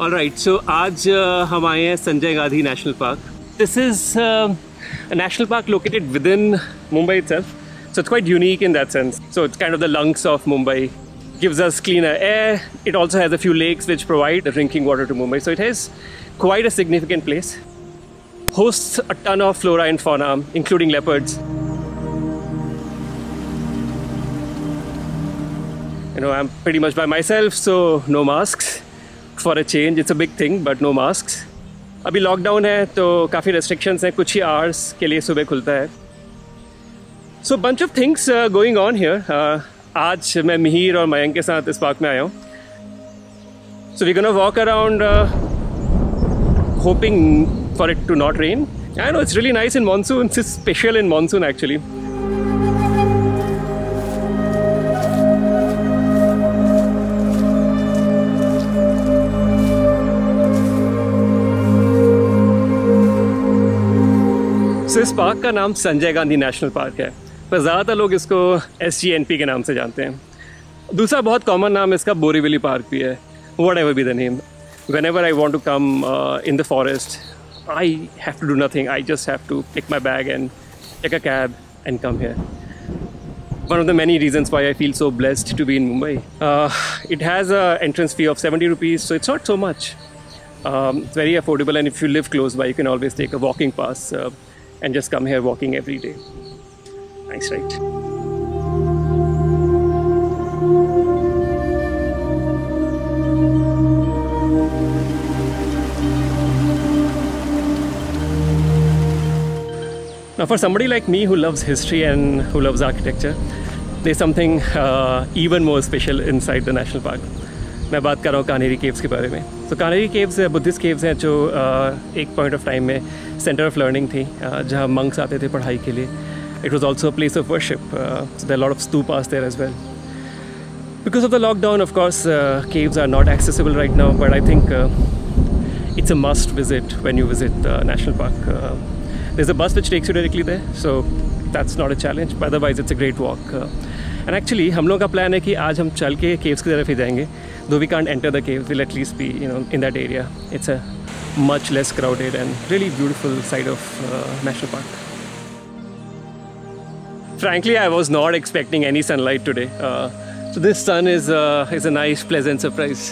Alright, so आज हम आए हैं Sanjay Gandhi national park. This is a national park located within Mumbai itself. So it's quite unique in that sense. So it's kind of the lungs of Mumbai. Gives us cleaner air. It also has a few lakes which provide drinking water to Mumbai. So it is quite a significant place. Hosts a ton of flora and fauna, including leopards. You know, I'm pretty much by myself, so no masks. For a change, it's a big thing, but no masks. अभी lockdown है तो काफ़ी restrictions हैं, कुछ ही hours के लिए सुबह खुलता है. So bunch of things going on here. आज मैं मिहिर और मयंक के साथ इस पार्क में आया हूँ. So we're gonna walk around hoping for it to not rain. I know it's really nice in monsoon. It's special in monsoon actually. So, इस पार्क का नाम संजय गांधी नेशनल पार्क है, पर ज़्यादातर लोग इसको SGNP के नाम से जानते हैं. दूसरा बहुत कॉमन नाम इसका बोरीवली पार्क भी है. Whatever be the name. Whenever I want to come in the forest, I have to do nothing. I just have to pick my bag and take a cab and come here. One of the many reasons why I feel so blessed to be in Mumbai. It has an entrance fee of 70 rupees, so it's not so much. It's very affordable, and if you live close by, you can always take a walking pass and just come here walking every day. Nice, right? Now, for somebody like me who loves history and who loves architecture, there's something even more special inside the national park. मैं बात कर रहा हूँ Kanheri caves के बारे में. तो Kanheri caves Buddhist caves हैं जो एक पॉइंट ऑफ टाइम में सेंटर ऑफ लर्निंग थी, जहाँ मंक्स आते थे पढ़ाई के लिए. It was also a place of worship. So there are lot of stupas there as well. Because of the lockdown, of course, caves are not accessible right now, but I think it's a must visit when you visit the national park. There's a bus which takes you directly there, so that's not a challenge, but otherwise it's a great walk. And actually, हम लोगों का plan है कि आज हम चल के caves की तरफ ही जाएंगे. Though we can't enter the cave, we'll at least be, in that area. It's a much less crowded and really beautiful side of national park. Frankly, I was not expecting any sunlight today. So this sun is a nice, pleasant surprise.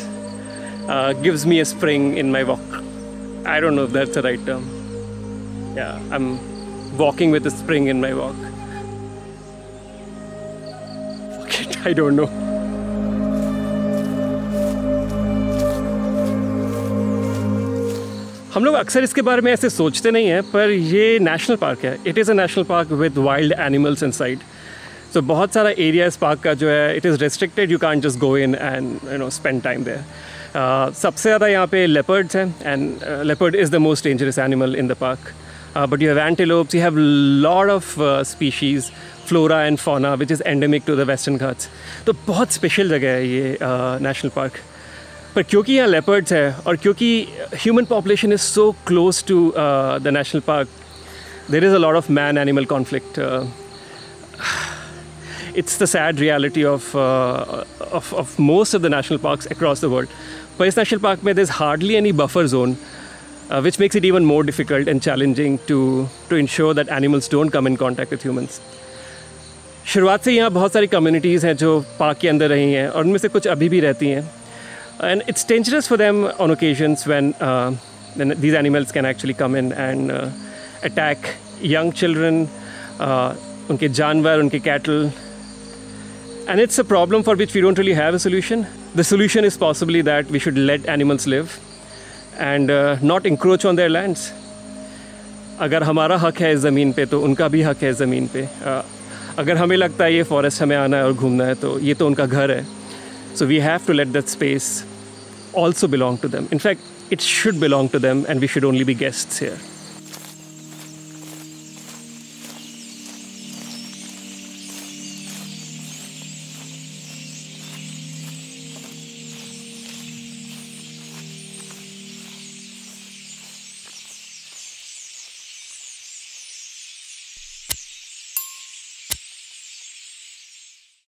Gives me a spring in my walk. I don't know if that's the right term. Yeah, I'm walking with a spring in my walk. Fuck it, I don't know. हम लोग अक्सर इसके बारे में ऐसे सोचते नहीं हैं, पर ये नेशनल पार्क है. It is a national park with wild animals inside. So बहुत सारा एरिया इस पार्क का जो है, it is restricted. You can't just go in and spend time there. सबसे ज़्यादा यहाँ पे लेपर्ड्स हैं, and leopard is the most dangerous animal in the park. But you have antelopes, you have lot of species, flora and fauna which is endemic to the western Ghats. तो बहुत special जगह है ये नेशनल पार्क. पर क्योंकि यहाँ leopards है और क्योंकि human population is so close to the national park, there is a lot of man animal conflict. It's the sad reality of most of the national parks across the world. But this national park, there's hardly any buffer zone, which makes it even more difficult and challenging to ensure that animals don't come in contact with humans. शुरुआत से यहाँ बहुत सारी communities हैं जो park के अंदर रही हैं, और उनमें से कुछ अभी भी रहती हैं. And it's dangerous for them on occasions when these animals can actually come in and attack young children, उनके जानवर, उनके cattle. And it's a problem for which we don't really have a solution. The solution is possibly that we should let animals live and not encroach on their lands. अगर हमारा हक है इस ज़मीन पे तो उनका भी हक है इस ज़मीन पे. अगर हमें लगता है ये फॉरेस्ट हमें आना है और घूमना है, तो ये तो उनका घर है. So we have to let that space also belong to them. In fact, it should belong to them, and we should only be guests here.